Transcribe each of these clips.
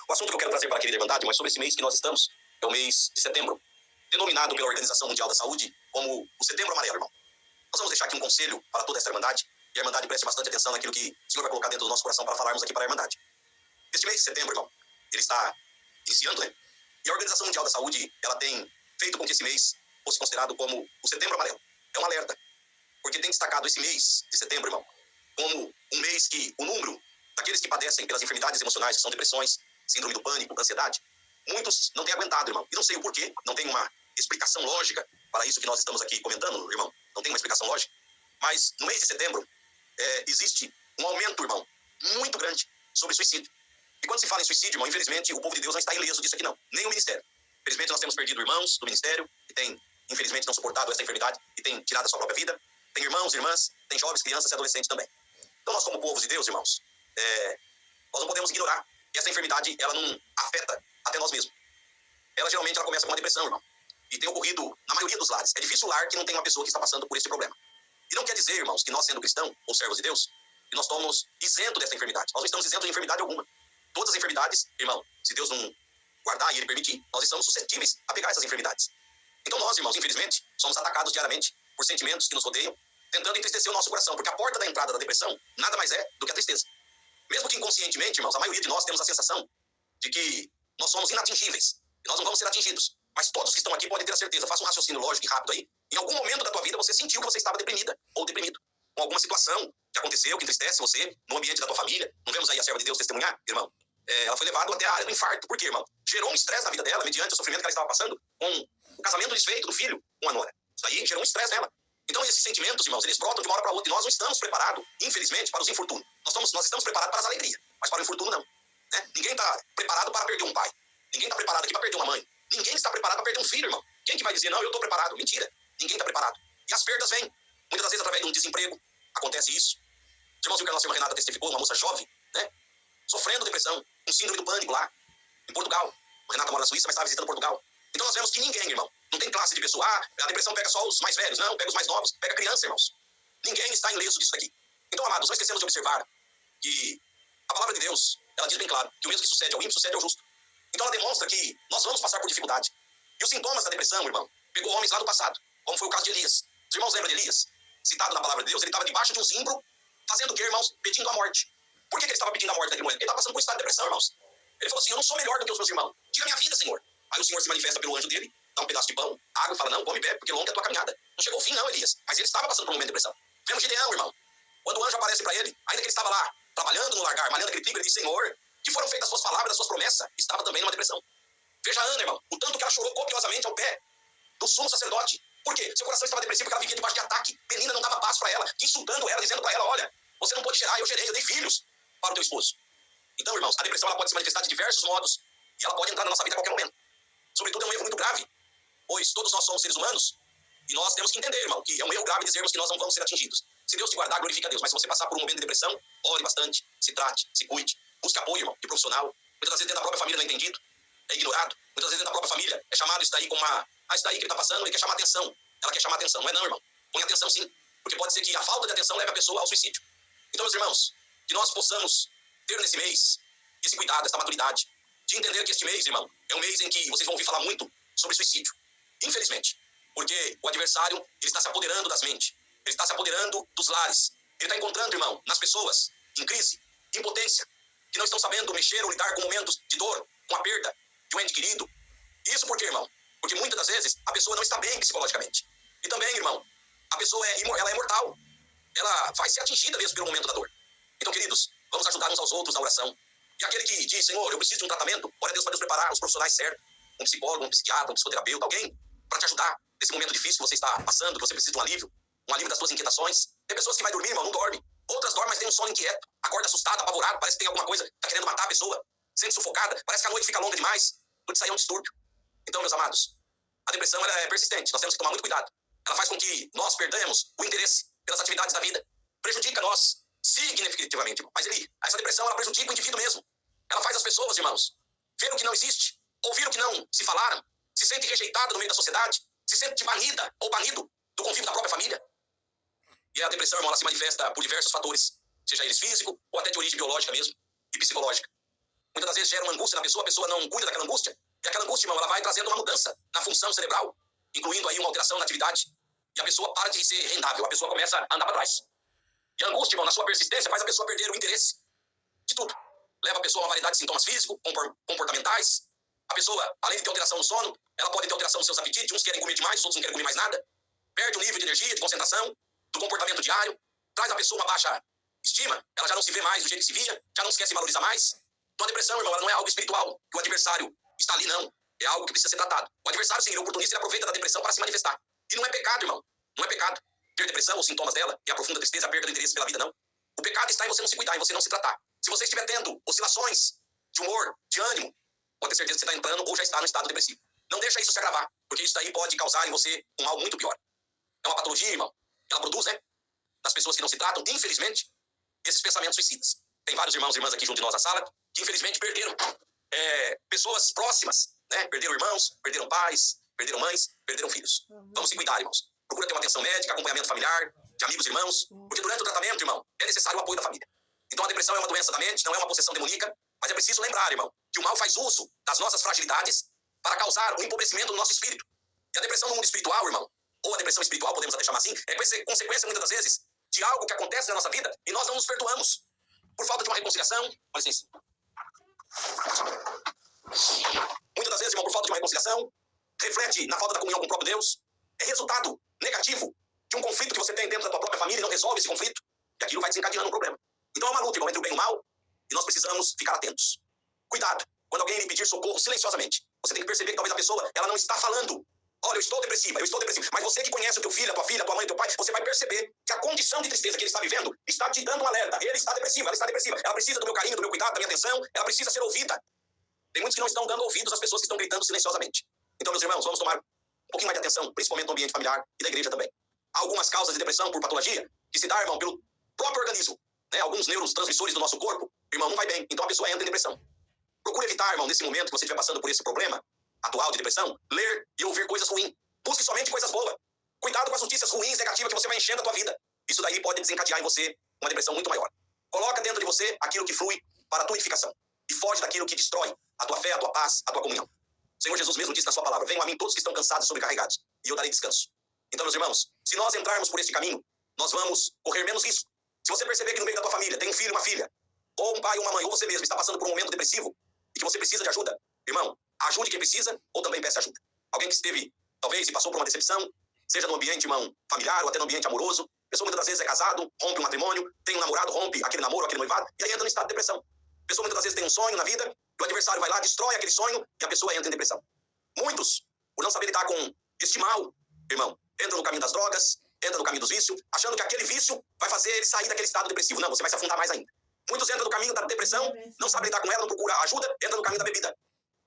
O assunto que eu quero trazer para a querida Irmandade, mas sobre esse mês que nós estamos, é o mês de setembro, denominado pela Organização Mundial da Saúde como o Setembro Amarelo, irmão. Nós vamos deixar aqui um conselho para toda essa Irmandade, e a Irmandade preste bastante atenção naquilo que o Senhor vai colocar dentro do nosso coração para falarmos aqui para a Irmandade. Este mês de setembro, irmão, ele está iniciando, né? E a Organização Mundial da Saúde, ela tem feito com que esse mês fosse considerado como o Setembro Amarelo. É um alerta, porque tem destacado esse mês de setembro, irmão, como um mês que o número daqueles que padecem pelas enfermidades emocionais, que são depressões, síndrome do pânico, ansiedade, muitos não têm aguentado, irmão. E não sei o porquê, não tem uma explicação lógica para isso que nós estamos aqui comentando, irmão. Não tem uma explicação lógica. Mas no mês de setembro, existe um aumento, irmão, muito grande sobre suicídio. E quando se fala em suicídio, irmão, infelizmente, o povo de Deus não está ileso disso aqui, não. Nem o ministério. Infelizmente, nós temos perdido irmãos do ministério que têm, infelizmente, não suportado essa enfermidade e têm tirado a sua própria vida. Tem irmãos, irmãs, tem jovens, crianças e adolescentes também. Então, nós como povo de Deus, irmãos, nós não podemos ignorar que essa enfermidade, ela não afeta até nós mesmos. Ela, geralmente, ela começa com uma depressão, irmão. E tem ocorrido na maioria dos lares. É difícil o lar que não tem uma pessoa que está passando por esse problema. E não quer dizer, irmãos, que nós, sendo cristãos ou servos de Deus, que nós estamos isentos dessa enfermidade. Nós não estamos isentos de enfermidade alguma. Todas as enfermidades, irmão, se Deus não guardar e Ele permitir, nós estamos suscetíveis a pegar essas enfermidades. Então nós, irmãos, infelizmente, somos atacados diariamente por sentimentos que nos rodeiam, tentando entristecer o nosso coração, porque a porta da entrada da depressão nada mais é do que a tristeza. Mesmo que inconscientemente, irmãos, a maioria de nós temos a sensação de que nós somos inatingíveis, e nós não vamos ser atingidos. Mas todos que estão aqui podem ter a certeza, faça um raciocínio lógico e rápido aí. Em algum momento da tua vida você sentiu que você estava deprimida ou deprimido, com alguma situação que aconteceu, que entristece você, no ambiente da tua família. Não vemos aí a serva de Deus testemunhar, irmão? Ela foi levada até a área do infarto. Por quê, irmão? Gerou um estresse na vida dela, mediante o sofrimento que ela estava passando, com o casamento desfeito do filho com a nora. Isso aí gerou um estresse nela. Então esses sentimentos, irmãos, eles brotam de uma hora para outra, e nós não estamos preparados, infelizmente, para os infortúnios. Nós estamos preparados para as alegrias, mas para o infortúnio não. Né? Ninguém está preparado para perder um pai. Ninguém está preparado aqui para perder uma mãe. Ninguém está preparado para perder um filho, irmão. Quem que vai dizer, não, eu estou preparado? Mentira. Ninguém está preparado. E as perdas vêm. Muitas das vezes através de um desemprego. Acontece isso. Os irmãos viram que a nossa irmã Renata testificou, uma moça jovem, né? Sofrendo depressão, com síndrome do pânico lá, em Portugal. A Renata mora na Suíça, mas estava visitando Portugal. Então nós vemos que ninguém, irmão, não tem classe de pessoa. A depressão pega só os mais velhos. Não, pega os mais novos, pega criança, irmãos. Ninguém está ileso disso aqui. Então, amados, não esquecemos de observar que a palavra de Deus, ela diz bem claro que o mesmo que sucede ao ímpio, sucede ao justo. Então ela demonstra que nós vamos passar por dificuldade. E os sintomas da depressão, irmão, pegou homens lá do passado, como foi o caso de Elias. Os irmãos lembram de Elias? Citado na palavra de Deus, ele estava debaixo de um zimbro, fazendo o que, irmãos? Pedindo a morte. Por que ele estava pedindo a morte naquele momento? Ele estava passando por um estado de depressão, irmãos. Ele falou assim, eu não sou melhor do que os meus irmãos. Tira minha vida, Senhor. Aí o Senhor se manifesta pelo anjo dele, dá um pedaço de pão, água e fala, não, come e bebe, porque longa é a tua caminhada. Não chegou ao fim, não, Elias. Mas ele estava passando por um momento de depressão. Vemos Gideão, irmão. Quando o anjo aparece para ele, ainda que ele estava lá, trabalhando no largar, malhando aquele trigo, ele diz, Senhor, que foram feitas as suas palavras, as suas promessas, estava também numa depressão. Veja a Ana, irmão, o tanto que ela chorou copiosamente ao pé do sumo sacerdote. Por quê? Seu coração estava depressivo porque ela vivia debaixo de ataque. Penina não dava paz para ela, insultando ela, dizendo para ela, olha, você não pode gerar, eu gerei, eu dei filhos para o teu esposo. Então, irmãos, a depressão ela pode se manifestar de diversos modos e ela pode entrar na nossa vida a qualquer momento. Sobretudo é um erro muito grave, pois todos nós somos seres humanos e nós temos que entender, irmão, que é um erro grave dizermos que nós não vamos ser atingidos. Se Deus te guardar, glorifica a Deus. Mas se você passar por um momento de depressão, ore bastante, se trate, se cuide, busque apoio, irmão, de profissional. Muitas das vezes dentro da própria família não é entendido, é ignorado. Muitas vezes dentro da própria família é chamado isso daí como uma... isso daí que ele está passando, ele quer chamar atenção. Ela quer chamar atenção. Não é não, irmão. Põe atenção sim. Porque pode ser que a falta de atenção leve a pessoa ao suicídio. Então, meus irmãos, que nós possamos ter nesse mês esse cuidado, essa maturidade, de entender que este mês, irmão, é um mês em que vocês vão ouvir falar muito sobre suicídio. Infelizmente. Porque o adversário, ele está se apoderando das mentes. Ele está se apoderando dos lares. Ele está encontrando, irmão, nas pessoas, em crise, impotência, que não estão sabendo mexer ou lidar com momentos de dor, com a perda de um ente querido. E isso por quê, irmão? Porque muitas das vezes a pessoa não está bem psicologicamente. E também, irmão, a pessoa ela é mortal. Ela vai ser atingida mesmo pelo momento da dor. Então, queridos, vamos ajudar uns aos outros na oração. E aquele que diz, Senhor, eu preciso de um tratamento, ora a Deus para Deus preparar os profissionais certos. Um psicólogo, um psiquiatra, um psicoterapeuta, alguém para te ajudar nesse momento difícil que você está passando, que você precisa de um alívio das suas inquietações. Tem pessoas que vai dormir, irmão, não dorme. Outras dormem, mas tem um sono inquieto. Acorda assustada, apavorada, parece que tem alguma coisa, está querendo matar a pessoa. Sente sufocada, parece que a noite fica longa demais. Tudo isso aí é um distúrbio. Então, meus amados, a depressão ela é persistente, nós temos que tomar muito cuidado. Ela faz com que nós perdamos o interesse pelas atividades da vida. Prejudica nós significativamente, irmão. Mas essa depressão, ela prejudica o indivíduo mesmo. Ela faz as pessoas, irmãos, ver o que não existe, ouvir o que não se falaram, se sente rejeitada no meio da sociedade, se sente banida ou banido do convívio da própria família. E a depressão, irmão, ela se manifesta por diversos fatores, seja eles físico ou até de origem biológica mesmo e psicológica. muitas das vezes gera uma angústia na pessoa, a pessoa não cuida daquela angústia, e aquela angústia, irmão, ela vai trazendo uma mudança na função cerebral, incluindo aí uma alteração na atividade, e a pessoa para de ser rendável, a pessoa começa a andar para trás. E a angústia, irmão, na sua persistência, faz a pessoa perder o interesse de tudo. Leva a pessoa a uma variedade de sintomas físicos, comportamentais. A pessoa, além de ter alteração no sono, ela pode ter alteração nos seus apetites, uns querem comer demais, os outros não querem comer mais nada. Perde o nível de energia, de concentração, do comportamento diário, traz a pessoa uma baixa estima, ela já não se vê mais do jeito que se via, já não se quer se valorizar mais. Então a depressão, irmão, ela não é algo espiritual, que o adversário está ali, não. É algo que precisa ser tratado. O adversário, sim, ele é oportunista, ele aproveita da depressão para se manifestar. E não é pecado, irmão. Não é pecado ter depressão, os sintomas dela, e a profunda tristeza, a perda do interesse pela vida, não. O pecado está em você não se cuidar, em você não se tratar. Se você estiver tendo oscilações de humor, de ânimo, pode ter certeza que você está entrando ou já está no estado depressivo. Não deixa isso se agravar, porque isso aí pode causar em você um mal muito pior. É uma patologia, irmão. Ela produz, né, nas pessoas que não se tratam, infelizmente, esses pensamentos suicidas. Tem vários irmãos e irmãs aqui junto de nós na sala que infelizmente perderam pessoas próximas, né? Perderam irmãos, perderam pais, perderam mães, perderam filhos. Vamos se cuidar, irmãos. Procura ter uma atenção médica, acompanhamento familiar, de amigos e irmãos, porque durante o tratamento, irmão, é necessário o apoio da família. Então a depressão é uma doença da mente, não é uma possessão demoníaca, mas é preciso lembrar, irmão, que o mal faz uso das nossas fragilidades para causar um empobrecimento no nosso espírito. E a depressão no mundo espiritual, irmão, ou a depressão espiritual, podemos até chamar assim, é consequência, muitas das vezes, de algo que acontece na nossa vida e nós não nos perdoamos. Por falta de uma reconciliação, com licença. Muitas das vezes, irmão, por falta de uma reconciliação, reflete na falta da comunhão com o próprio Deus, é resultado negativo de um conflito que você tem dentro da tua própria família e não resolve esse conflito, e aquilo vai desencadeando um problema. Então é uma luta, irmão, entre o bem e o mal, e nós precisamos ficar atentos. Cuidado, quando alguém lhe pedir socorro silenciosamente, você tem que perceber que talvez a pessoa, ela não está falando, olha, eu estou depressiva, mas você que conhece o teu filho, a tua mãe, o teu pai, você vai perceber que a condição de tristeza que ele está vivendo está te dando um alerta. Ele está depressivo, ela está depressiva, ela precisa do meu carinho, do meu cuidado, da minha atenção, ela precisa ser ouvida. Tem muitos que não estão dando ouvidos às pessoas que estão gritando silenciosamente. Então, meus irmãos, vamos tomar um pouquinho mais de atenção, principalmente no ambiente familiar e da igreja também. Há algumas causas de depressão por patologia que se dá, irmão, pelo próprio organismo, né? Alguns neurotransmissores do nosso corpo, irmão, não vai bem, então a pessoa entra em depressão. Procure evitar, irmão, nesse momento que você estiver passando por esse problema atual de depressão, ler e ouvir coisas ruins. Busque somente coisas boas. Cuidado com as notícias ruins, negativas que você vai enchendo a tua vida. Isso daí pode desencadear em você uma depressão muito maior. Coloca dentro de você aquilo que flui para a tua edificação. E foge daquilo que destrói a tua fé, a tua paz, a tua comunhão. O Senhor Jesus mesmo disse na sua palavra: venham a mim todos que estão cansados e sobrecarregados, e eu darei descanso. Então, meus irmãos, se nós entrarmos por esse caminho, nós vamos correr menos risco. Se você perceber que no meio da tua família tem um filho, uma filha, ou um pai, uma mãe, ou você mesmo está passando por um momento depressivo, e que você precisa de ajuda, irmão, ajude quem precisa, ou também peça ajuda. Alguém que esteve, talvez, e passou por uma decepção, seja no ambiente, irmão, familiar, ou até no ambiente amoroso, a pessoa muitas das vezes é casado, rompe um matrimônio, tem um namorado, rompe aquele namoro, aquele noivado, e aí entra no estado de depressão. A pessoa muitas das vezes tem um sonho na vida, e o adversário vai lá, destrói aquele sonho, e a pessoa entra em depressão. Muitos, por não saber lidar com este mal, irmão, entram no caminho das drogas, entram no caminho dos vícios, achando que aquele vício vai fazer ele sair daquele estado depressivo. Não, você vai se afundar mais ainda. Muitos entram no caminho da depressão, não sabem lidar com ela, não procura ajuda, entram no caminho da bebida.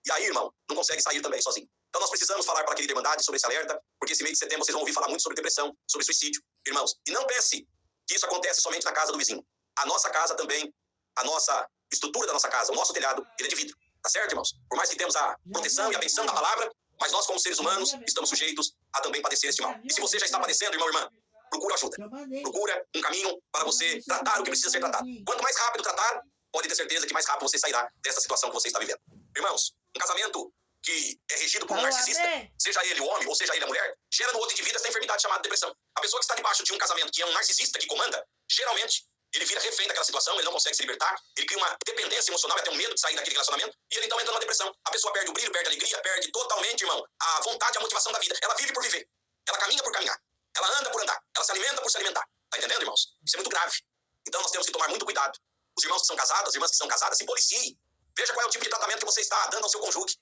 E aí, irmão, não consegue sair também sozinho. Então nós precisamos falar para a querida Irmandade sobre esse alerta, porque esse mês de setembro vocês vão ouvir falar muito sobre depressão, sobre suicídio, irmãos. E não pense que isso acontece somente na casa do vizinho. A nossa casa também, a nossa estrutura da nossa casa, o nosso telhado, ele é de vidro. Tá certo, irmãos? Por mais que temos a proteção e a benção da palavra, mas nós, como seres humanos, estamos sujeitos a também padecer este mal. E se você já está padecendo, irmão, irmã, procura ajuda. Procura um caminho para você tratar o que precisa ser tratado. Quanto mais rápido tratar, pode ter certeza que mais rápido você sairá dessa situação que você está vivendo. Irmãos, um casamento que é regido por um narcisista, seja ele o homem ou seja ele a mulher, gera no outro indivíduo essa enfermidade chamada depressão. A pessoa que está debaixo de um casamento que é um narcisista que comanda, geralmente, ele vira refém daquela situação, ele não consegue se libertar, ele cria uma dependência emocional, até um medo de sair daquele relacionamento, e ele então entra numa depressão. A pessoa perde o brilho, perde a alegria, perde totalmente, irmão, a vontade e a motivação da vida. Ela vive por viver, ela caminha por caminhar, ela anda por andar, ela se alimenta por se alimentar. Tá entendendo, irmãos? Isso é muito grave. Então nós temos que tomar muito cuidado. Os irmãos que são casados, as irmãs que são casadas, se policiem. Veja qual é o tipo de tratamento que você está dando ao seu cônjuge.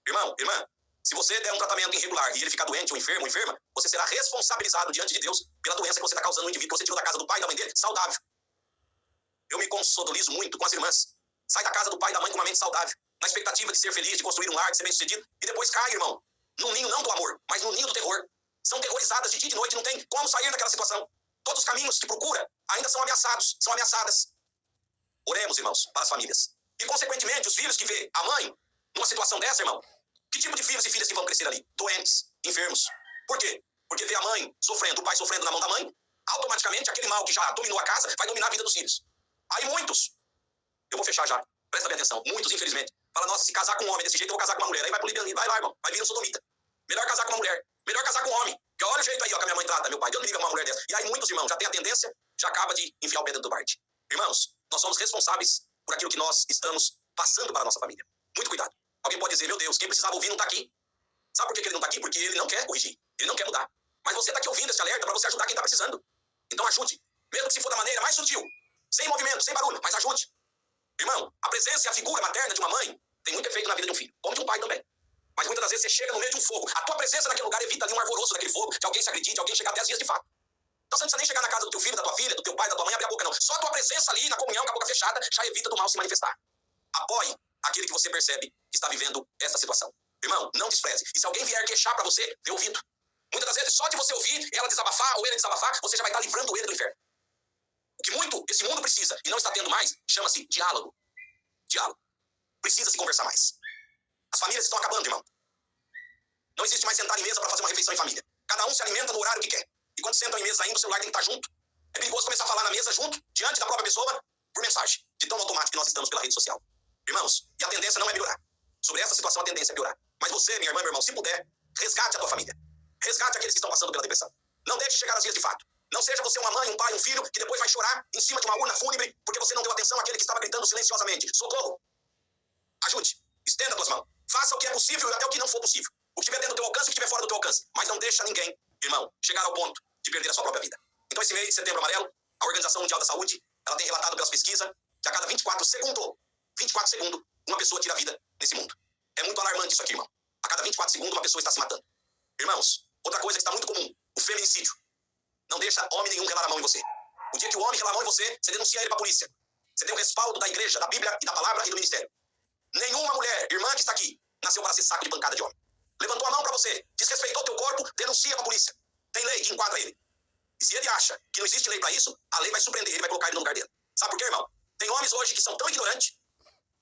Irmão, irmã, se você der um tratamento irregular e ele ficar doente ou enfermo ou enferma, você será responsabilizado diante de Deus pela doença que você está causando no indivíduo que você tirou da casa do pai e da mãe dele, saudável. Eu me consolizo muito com as irmãs. Sai da casa do pai e da mãe com uma mente saudável, na expectativa de ser feliz, de construir um lar, de ser bem-sucedido, e depois cai, irmão, num ninho não do amor, mas num ninho do terror. São terrorizadas de dia e de noite, não tem como sair daquela situação. Todos os caminhos que procura ainda são ameaçados, são ameaçadas. Oremos, irmãos, para as famílias. E, consequentemente, os filhos que vê a mãe numa situação dessa, irmão, que tipo de filhos e filhas que vão crescer ali? Doentes, enfermos. Por quê? Porque vê a mãe sofrendo, o pai sofrendo na mão da mãe, automaticamente aquele mal que já dominou a casa vai dominar a vida dos filhos. Aí muitos, eu vou fechar já, Presta bem atenção. Muitos, infelizmente, falam, nossa, se casar com um homem desse jeito, eu vou casar com uma mulher. Aí vai pro livro, vai lá, irmão. Vai vir um sodomita. Melhor casar com uma mulher. Melhor casar com um homem. Porque olha o jeito aí, ó, que a minha mãe trata, meu pai. Deus me livre uma mulher dessa. E aí muitos irmãos já têm a tendência, já acaba de enfiar o pé dentro do barde. Irmãos, nós somos responsáveis por aquilo que nós estamos passando para a nossa família. Muito cuidado. Alguém pode dizer, meu Deus, quem precisava ouvir não está aqui. Sabe por que ele não está aqui? Porque ele não quer corrigir. Ele não quer mudar. Mas você está aqui ouvindo esse alerta para você ajudar quem está precisando. Então ajude. Mesmo que se for da maneira mais sutil. Sem movimento, sem barulho, mas ajude. Irmão, a presença e a figura materna de uma mãe tem muito efeito na vida de um filho. Como de um pai também. Mas muitas das vezes você chega no meio de um fogo. A tua presença naquele lugar evita ali um arvoroço daquele fogo, de alguém se agredir, de alguém chegar até as vias de fato. Então você não precisa nem chegar na casa do teu filho, da tua filha, do teu pai, da tua mãe, abrir a boca, não. Só a tua presença ali, na comunhão, com a boca fechada, já evita do mal se manifestar. Apoie aquele que você percebe que está vivendo essa situação. Irmão, não despreze. E se alguém vier queixar para você, dê ouvido. Muitas das vezes, só de você ouvir ela desabafar ou ele desabafar, você já vai estar livrando ele do inferno. O que muito esse mundo precisa, e não está tendo mais, chama-se diálogo. Diálogo. Precisa se conversar mais. As famílias estão acabando, irmão. Não existe mais sentar em mesa para fazer uma refeição em família. Cada um se alimenta no horário que quer. E quando sentam em mesa ainda, o celular tem que estar junto. É perigoso começar a falar na mesa junto, diante da própria pessoa, por mensagem. De tão automático que nós estamos pela rede social. Irmãos, e a tendência não é melhorar. Sobre essa situação, a tendência é piorar. Mas você, minha irmã, meu irmão, se puder, resgate a tua família. Resgate aqueles que estão passando pela depressão. Não deixe chegar às vias de fato. Não seja você uma mãe, um pai, um filho, que depois vai chorar em cima de uma urna fúnebre porque você não deu atenção àquele que estava gritando silenciosamente. Socorro! Ajude. Estenda tuas mãos. Faça o que é possível e até o que não for possível. O que estiver dentro do teu alcance e o que estiver fora do teu alcance. Mas não deixa ninguém, irmão, chegar ao ponto de perder a sua própria vida. Então esse mês de Setembro Amarelo, a Organização Mundial da Saúde, ela tem relatado pelas pesquisas que a cada 24 segundos, uma pessoa tira a vida nesse mundo. É muito alarmante isso aqui, irmão. A cada 24 segundos uma pessoa está se matando. Irmãos, outra coisa que está muito comum, o feminicídio. Não deixa homem nenhum relar a mão em você. O dia que o homem relar a mão em você, você denuncia ele para a polícia. Você tem o respaldo da igreja, da Bíblia e da palavra e do ministério. Nenhuma mulher, irmã que está aqui, nasceu para ser saco de pancada de homem. Levantou a mão para você, desrespeitou teu corpo, denuncia para a polícia. Tem lei que enquadra ele. E se ele acha que não existe lei para isso, a lei vai surpreender ele, vai colocar ele no lugar dele. Sabe por quê, irmão? Tem homens hoje que são tão ignorantes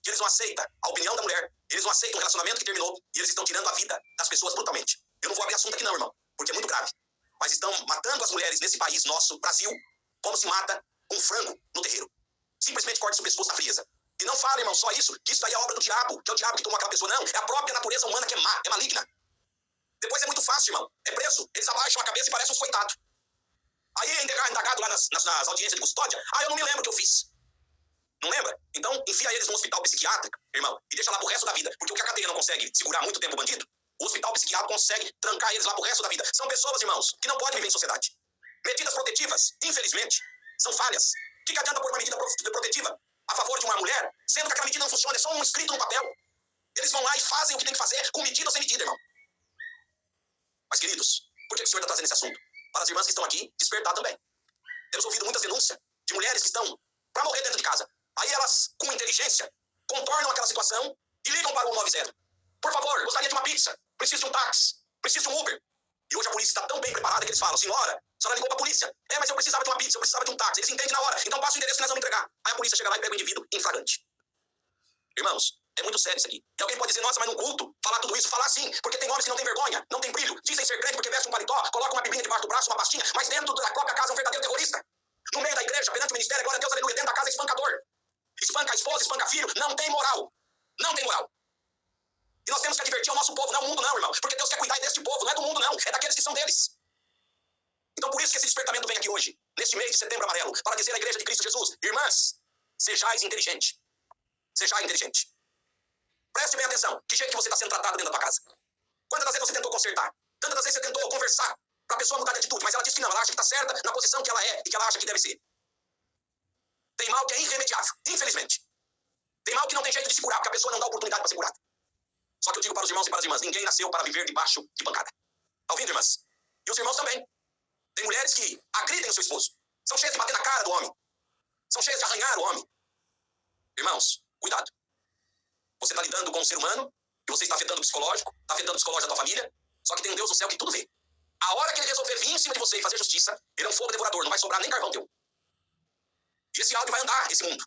que eles não aceitam a opinião da mulher, eles não aceitam o relacionamento que terminou e eles estão tirando a vida das pessoas brutalmente. Eu não vou abrir assunto aqui não, irmão, porque é muito grave. Mas estão matando as mulheres nesse país nosso, Brasil, como se mata um frango no terreiro. Simplesmente corta o pescoço à frieza. E não fala, irmão, só isso, que isso aí é obra do diabo, que é o diabo que tomou aquela pessoa. Não, é a própria natureza humana que é má, é maligna. Depois é muito fácil, irmão. É preso. Eles abaixam a cabeça e parecem uns coitados. Aí é indagado lá nas audiências de custódia. Ah, eu não me lembro o que eu fiz. Não lembra? Então, enfia eles no hospital psiquiátrico, irmão, e deixa lá pro resto da vida. Porque o que a cadeia não consegue segurar muito tempo o bandido, o hospital psiquiátrico consegue trancar eles lá pro resto da vida. São pessoas, irmãos, que não podem viver em sociedade. Medidas protetivas, infelizmente, são falhas. O que adianta pôr uma medida protetiva a favor de uma mulher, sendo que aquela medida não funciona, é só um escrito no papel? Eles vão lá e fazem o que tem que fazer, com medida ou sem medida, irmão. Mas, queridos, por que o senhor está trazendo esse assunto? Para as irmãs que estão aqui, despertar também. Temos ouvido muitas denúncias de mulheres que estão para morrer dentro de casa. Aí elas, com inteligência, contornam aquela situação e ligam para o 190. Por favor, gostaria de uma pizza, preciso de um táxi, preciso de um Uber. E hoje a polícia está tão bem preparada que eles falam, senhora, a senhora ligou para a polícia. É, mas eu precisava de uma pizza, eu precisava de um táxi. Eles entendem na hora, então passa o endereço que nós vamos entregar. Aí a polícia chega lá e pega o indivíduo em flagrante. Irmãos, é muito sério isso aqui. E alguém pode dizer, nossa, mas num culto, falar tudo isso, falar sim, porque tem homens que não têm vergonha, não têm brilho, dizem ser crente porque vestem um paletó, colocam uma biblinha debaixo do braço, uma pastinha, mas dentro da própria casa é um verdadeiro terrorista. No meio da igreja, perante o ministério, glória a Deus, aleluia, dentro da casa é espancador. Espanca a esposa, espanca filho, não tem moral. Não tem moral. E nós temos que advertir ao nosso povo, não é o mundo não, irmão, porque Deus quer cuidar deste povo, não é do mundo não, é daqueles que são deles. Então por isso que esse despertamento vem aqui hoje, neste mês de Setembro Amarelo, para dizer à igreja de Cristo Jesus, irmãs, sejais inteligentes. Sejais inteligentes. Preste bem atenção, que jeito que você está sendo tratado dentro da tua casa. Quantas vezes você tentou consertar? Tantas vezes você tentou conversar para a pessoa mudar de atitude, mas ela diz que não, ela acha que está certa na posição que ela é e que ela acha que deve ser. Tem mal que é irremediável, infelizmente. Tem mal que não tem jeito de segurar, porque a pessoa não dá oportunidade para ser curada. Só que eu digo para os irmãos e para as irmãs, ninguém nasceu para viver debaixo de pancada. Tá ouvindo, irmãs? E os irmãos também. Tem mulheres que agridem o seu esposo. São cheias de bater na cara do homem. São cheias de arranhar o homem. Irmãos, cuidado. Você está lidando com um ser humano e você está afetando o psicológico, está afetando o psicológico da tua família, só que tem um Deus no céu que tudo vê. A hora que ele resolver vir em cima de você e fazer justiça, ele é um fogo devorador, não vai sobrar nem carvão teu. E esse áudio vai andar, esse mundo.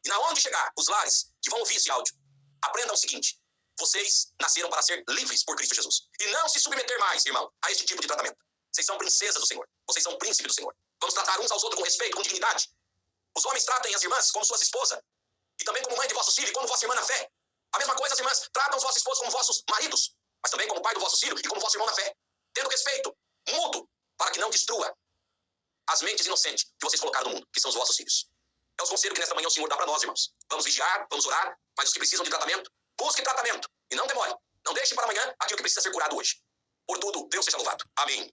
E na onde chegar, os lares que vão ouvir esse áudio, aprendam o seguinte, vocês nasceram para ser livres por Cristo Jesus. E não se submeter mais, irmão, a este tipo de tratamento. Vocês são princesas do Senhor. Vocês são príncipes do Senhor. Vamos tratar uns aos outros com respeito, com dignidade. Os homens tratem as irmãs como suas esposas. E também como mãe de vosso filho e como vossa irmã na fé. A mesma coisa, as irmãs, tratam os vossos esposos como vossos maridos, mas também como pai do vosso filho e como vosso irmão na fé, tendo respeito mútuo, para que não destrua as mentes inocentes que vocês colocaram no mundo, que são os vossos filhos. É o conselho que nesta manhã o Senhor dá para nós, irmãos. Vamos vigiar, vamos orar, mas os que precisam de tratamento, busque tratamento e não demore. Não deixe para amanhã aquilo que precisa ser curado hoje. Por tudo, Deus seja louvado. Amém.